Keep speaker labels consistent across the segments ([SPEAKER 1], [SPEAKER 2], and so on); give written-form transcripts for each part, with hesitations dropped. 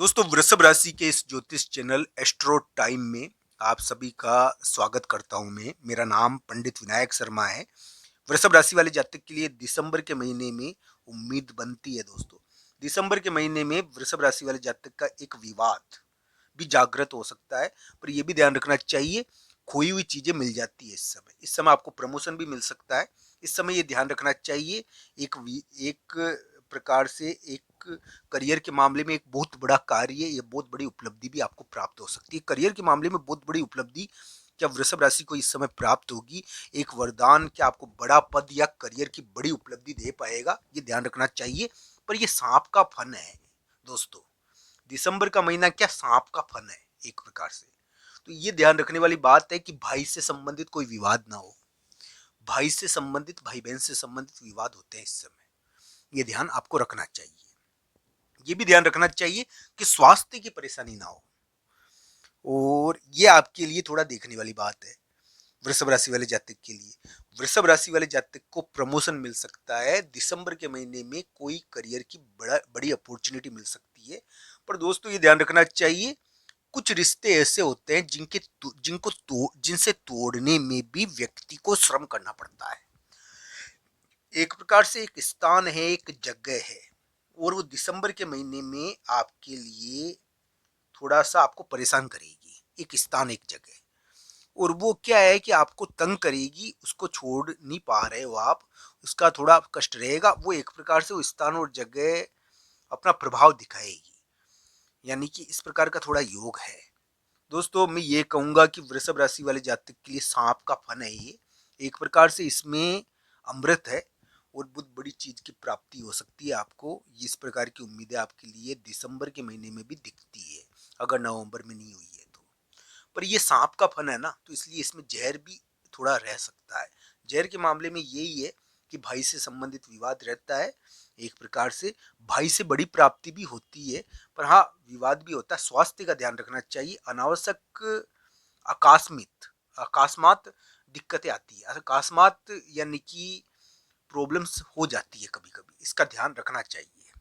[SPEAKER 1] दोस्तों, वृषभ राशि के इस ज्योतिष चैनल एस्ट्रो टाइम में आप सभी का स्वागत करता हूं। मेरा नाम पंडित विनायक शर्मा है। वृषभ राशि वाले जातक के लिए दिसंबर के महीने में उम्मीद बनती है। दोस्तों, दिसंबर के महीने में वृषभ राशि वाले जातक का एक विवाद भी जागृत हो सकता है, पर यह भी ध्यान रखना चाहिए, खोई हुई चीजें मिल जाती है। इस समय आपको प्रमोशन भी मिल सकता है। इस समय ये ध्यान रखना चाहिए, एक प्रकार से एक करियर के मामले में एक बहुत बड़ा कार्य या बहुत बड़ी उपलब्धि भी आपको प्राप्त हो सकती है। करियर के मामले में बहुत बड़ी उपलब्धि क्या वृषभ राशि को इस समय प्राप्त होगी। एक वरदान क्या आपको बड़ा पद या करियर की बड़ी उपलब्धि दे पाएगा, ये ध्यान रखना चाहिए। पर ये सांप का फन है दोस्तों। दिसंबर का महीना क्या सांप का फन है एक प्रकार से। तो ये ध्यान रखने वाली बात है कि भाई से संबंधित कोई विवाद ना हो। भाई से संबंधित, भाई बहन से संबंधित विवाद होते हैं इस समय, ये ध्यान आपको रखना चाहिए। ये भी ध्यान रखना चाहिए कि स्वास्थ्य की परेशानी ना हो, और ये आपके लिए थोड़ा देखने वाली बात है। वृषभ राशि वाले जातक के लिए, वृषभ राशि वाले जातक को प्रमोशन मिल सकता है। दिसंबर के महीने में कोई करियर की बड़ी अपॉर्चुनिटी मिल सकती है। पर दोस्तों, ये ध्यान रखना चाहिए, कुछ रिश्ते ऐसे होते हैं जिनसे तोड़ने में भी व्यक्ति को श्रम करना पड़ता है। एक प्रकार से एक स्थान है, एक जगह है, और वो दिसंबर के महीने में आपके लिए थोड़ा सा आपको परेशान करेगी। एक स्थान, एक जगह, और वो क्या है कि आपको तंग करेगी, उसको छोड़ नहीं पा रहे हो आप, उसका थोड़ा कष्ट रहेगा। वो एक प्रकार से वो स्थान और जगह अपना प्रभाव दिखाएगी, यानी कि इस प्रकार का थोड़ा योग है। दोस्तों, मैं ये कहूंगा कि वृषभ राशि वाले जातक के लिए सांप का फन है ये। एक प्रकार से इसमें अमृत है, और बहुत बड़ी चीज की प्राप्ति हो सकती है आपको। इस प्रकार की उम्मीदें आपके लिए दिसंबर के महीने में भी दिखती है, अगर नवंबर में नहीं हुई है तो। पर ये सांप का फन है ना, तो इसलिए इसमें जहर भी थोड़ा रह सकता है। जहर के मामले में यही है कि भाई से संबंधित विवाद रहता है। एक प्रकार से भाई से बड़ी प्राप्ति भी होती है, पर हाँ, विवाद भी होता है। स्वास्थ्य का ध्यान रखना चाहिए। अनावश्यक अकास्मित अकस्मात दिक्कतें आती है, अकस्मात यानी कि प्रॉब्लम्स हो जाती है कभी कभी, इसका ध्यान रखना चाहिए।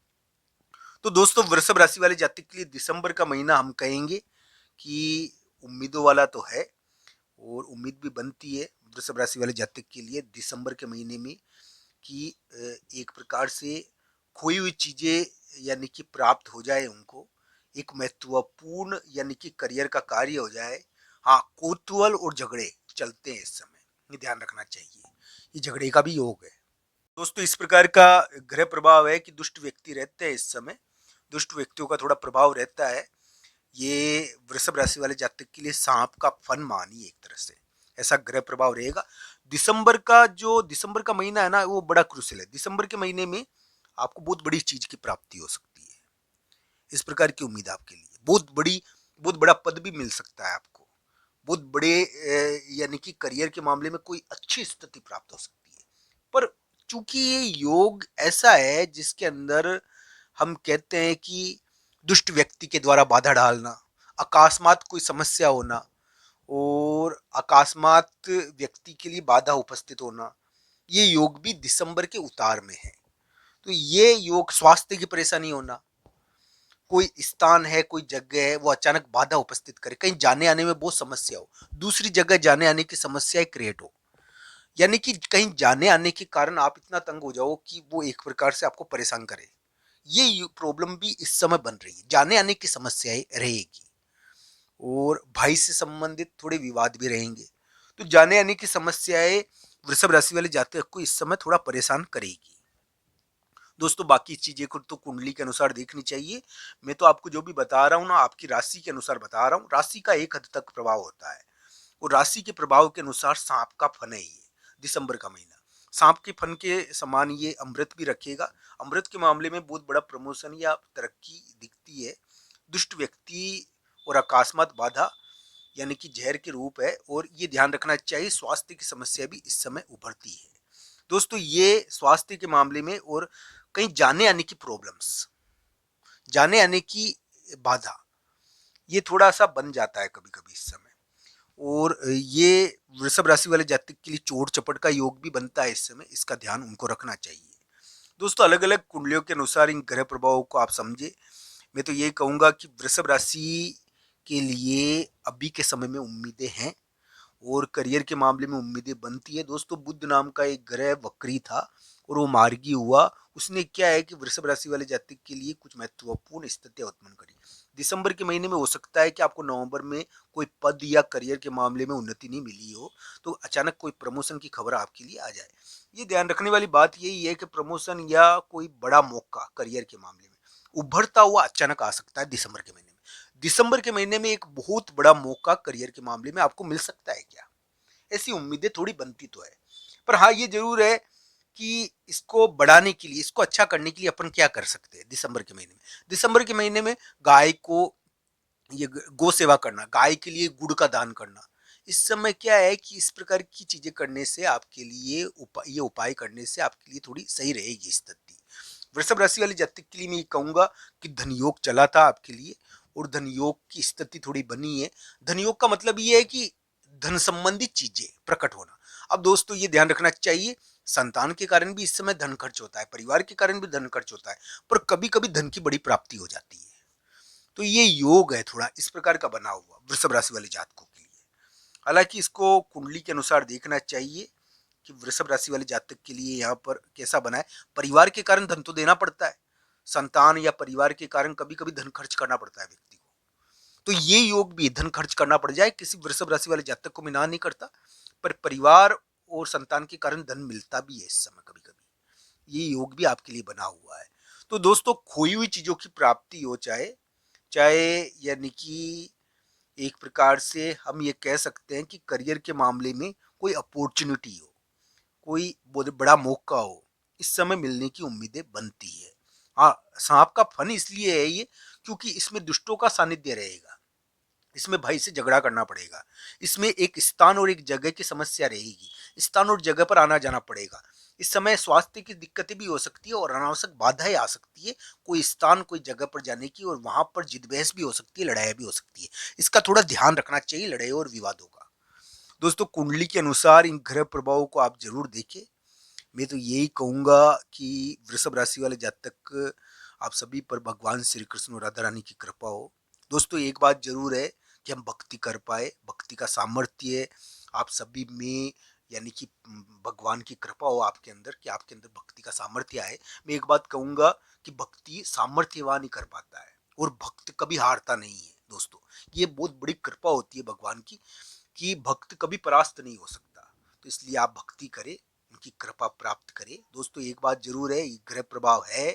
[SPEAKER 1] तो दोस्तों, वृषभ राशि वाले जातक के लिए दिसंबर का महीना हम कहेंगे कि उम्मीदों वाला तो है, और उम्मीद भी बनती है वृषभ राशि वाले जातक के लिए दिसंबर के महीने में कि एक प्रकार से खोई हुई चीजें यानी कि प्राप्त हो जाए उनको। एक महत्वपूर्ण यानी कि करियर का कार्य हो जाए। हाँ, कौतूहल और झगड़े चलते हैं इस समय, ये ध्यान रखना चाहिए। ये झगड़े का भी योग है दोस्तों। इस प्रकार का ग्रह प्रभाव है कि दुष्ट व्यक्ति रहते हैं इस समय, दुष्ट व्यक्तियों का थोड़ा प्रभाव रहता है। ये वृषभ राशि वाले जातक के लिए सांप का फन मानिए, एक तरह से ऐसा ग्रह प्रभाव रहेगा। दिसंबर का महीना है ना, वो बड़ा क्रूसियल है। दिसंबर के महीने में आपको बहुत बड़ी चीज की प्राप्ति हो सकती है। इस प्रकार की उम्मीद आपके लिए बहुत बड़ा पद भी मिल सकता है आपको। बहुत बड़े यानी कि करियर के मामले में कोई अच्छी स्थिति प्राप्त हो सकती है। पर चूंकि ये योग ऐसा है जिसके अंदर हम कहते हैं कि दुष्ट व्यक्ति के द्वारा बाधा डालना, अकस्मात कोई समस्या होना, और अकस्मात व्यक्ति के लिए बाधा उपस्थित होना, ये योग भी दिसंबर के उतार में है। तो ये योग, स्वास्थ्य की परेशानी होना, कोई स्थान है, कोई जगह है, वो अचानक बाधा उपस्थित करे, कहीं जाने आने में बहुत समस्या हो, दूसरी जगह जाने आने की समस्याएं क्रिएट हो, यानी कि कहीं जाने आने के कारण आप इतना तंग हो जाओ कि वो एक प्रकार से आपको परेशान करे। ये प्रॉब्लम भी इस समय बन रही है, जाने आने की समस्याएं रहेगी, और भाई से संबंधित थोड़े विवाद भी रहेंगे। तो जाने आने की समस्याएं वृषभ राशि वाले जातक को इस समय थोड़ा परेशान करेगी। दोस्तों, बाकी चीजें को तो कुंडली के अनुसार देखनी चाहिए। मैं तो आपको जो भी बता रहा हूँ ना, आपकी राशि के अनुसार बता रहा हूँ। राशि का एक हद तक प्रभाव होता है, और राशि के प्रभाव के अनुसार सांप का फन है ये दिसंबर का महीना। सांप के फन के समान ये अमृत भी रखेगा। अमृत के मामले में बहुत बड़ा प्रमोशन या तरक्की दिखती है। दुष्ट व्यक्ति और अकस्मात बाधा यानी कि जहर के रूप है, और ये ध्यान रखना चाहिए, स्वास्थ्य की समस्या भी इस समय उभरती है दोस्तों। ये स्वास्थ्य के मामले में, और कहीं जाने आने की प्रॉब्लम्स, जाने आने की बाधा, ये थोड़ा सा बन जाता है कभी कभी इस समय। और ये वृषभ राशि वाले जातक के लिए चोट चपट का योग भी बनता है इस समय, इसका ध्यान उनको रखना चाहिए। दोस्तों, अलग अलग कुंडलियों के अनुसार इन ग्रह प्रभावों को आप समझे। मैं तो ये कहूँगा कि वृषभ राशि के लिए अभी के समय में उम्मीदें हैं और करियर के मामले में उम्मीदें बनती है। दोस्तों, बुध नाम का एक ग्रह वक्री था और वो मार्गी हुआ। उसने क्या है कि वृषभ राशि वाले जातक के लिए कुछ महत्वपूर्ण स्थितियां उत्पन्न करी। दिसंबर के महीने में हो सकता है कि आपको नवंबर में कोई पद या करियर के मामले में उन्नति नहीं मिली हो, तो अचानक कोई प्रमोशन की खबर आपके लिए आ जाए। ये ध्यान रखने वाली बात यही है कि प्रमोशन या कोई बड़ा मौका करियर के मामले में उभरता हुआ अचानक आ सकता है दिसंबर के महीने में। दिसंबर के महीने में एक बहुत बड़ा मौका करियर के मामले में आपको मिल सकता है क्या? ऐसी उम्मीदें थोड़ी बनती तो है। पर हाँ, ये जरूर है कि इसको बढ़ाने के लिए, इसको अच्छा करने के लिए अपन क्या कर सकते हैं दिसंबर के महीने में। दिसंबर के महीने में गाय को ये गो सेवा करना, गाय के लिए गुड़ का दान करना। इस समय क्या है कि इस प्रकार की चीजें करने से आपके लिए ये उपाय करने से आपके लिए थोड़ी सही रहेगी स्थिति। वृषभ राशि वाले जातक के लिए मैं ये कहूंगा कि धन योग चला था आपके लिए और धन योग की स्थिति थोड़ी बनी है। धन योग का मतलब ये है कि धन संबंधित चीजें प्रकट होना। अब दोस्तों, ये ध्यान रखना चाहिए, संतान के कारण भी इस समय धन खर्च होता है, परिवार के कारण भी धन खर्च होता है, पर कभी कभी धन की बड़ी प्राप्ति हो जाती है। तो ये योग है थोड़ा इस प्रकार का बना हुआ वृषभ राशि वाले जातकों के लिए। हालांकि इसको कुंडली के अनुसार देखना चाहिए कि वृषभ राशि वाले जातक के लिए यहाँ पर कैसा बना है। परिवार के कारण धन तो देना पड़ता है, संतान या परिवार के कारण कभी कभी धन खर्च करना पड़ता है व्यक्ति को। तो ये योग भी, धन खर्च करना पड़ जाए किसी वृषभ राशि वाले जातक को, मैं ना नहीं करता, पर परिवार और संतान के कारण धन मिलता भी है इस समय कभी कभी। ये योग भी आपके लिए बना हुआ है। तो दोस्तों, खोई हुई चीजों की प्राप्ति हो, चाहे चाहे यानी कि एक प्रकार से हम ये कह सकते हैं कि करियर के मामले में कोई अपॉर्चुनिटी हो, कोई बहुत बड़ा मौका हो, इस समय मिलने की उम्मीदें बनती है। हाँ, सांप का फन इसलिए है ये क्योंकि इसमें दुष्टों का सानिध्य रहेगा, इसमें भाई से झगड़ा करना पड़ेगा, इसमें एक स्थान और एक जगह की समस्या रहेगी, स्थान और जगह पर आना जाना पड़ेगा। इस समय स्वास्थ्य की दिक्कतें भी हो सकती है और अनावश्यक बाधाएं आ सकती है, कोई स्थान कोई जगह पर जाने की, और वहां पर जिद बहस भी हो सकती है, लड़ाई भी हो सकती है। इसका थोड़ा ध्यान रखना चाहिए, लड़ाई और विवादों का। दोस्तों, कुंडली के अनुसार इन ग्रह प्रभावों को आप जरूर देखें। मैं तो यही कहूंगा कि वृषभ राशि वाले जातक, आप सभी पर भगवान श्री कृष्ण और राधा रानी की कृपा हो। दोस्तों, एक बात जरूर है कि हम भक्ति कर पाए, भक्ति का सामर्थ्य आप सभी में, यानी कि भगवान की कृपा हो आपके अंदर, कि आपके अंदर भक्ति का सामर्थ्य आए। मैं एक बात कहूंगा कि भक्ति सामर्थ्यवान ही कर पाता है और भक्त कभी हारता नहीं है। दोस्तों, ये बहुत बड़ी कृपा होती है भगवान की कि भक्त कभी परास्त नहीं हो सकता। तो इसलिए आप भक्ति करें, उनकी कृपा प्राप्त करें। दोस्तों, एक बात जरूर है, ये ग्रह प्रभाव है,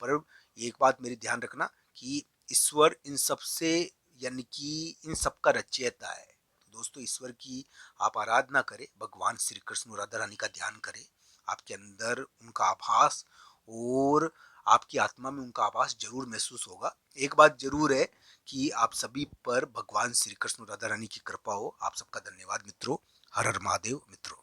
[SPEAKER 1] पर एक बात मेरी ध्यान रखना कि ईश्वर इन सब से, यानी कि इन सब का रचयिता है। तो दोस्तों, ईश्वर की आप आराधना करें, भगवान श्री कृष्ण और राधा रानी का ध्यान करें। आपके अंदर उनका आभास और आपकी आत्मा में उनका आभास जरूर महसूस होगा। एक बात जरूर है कि आप सभी पर भगवान श्री कृष्ण राधा रानी की कृपा हो। आप सबका धन्यवाद मित्रों। हर हर महादेव मित्रों।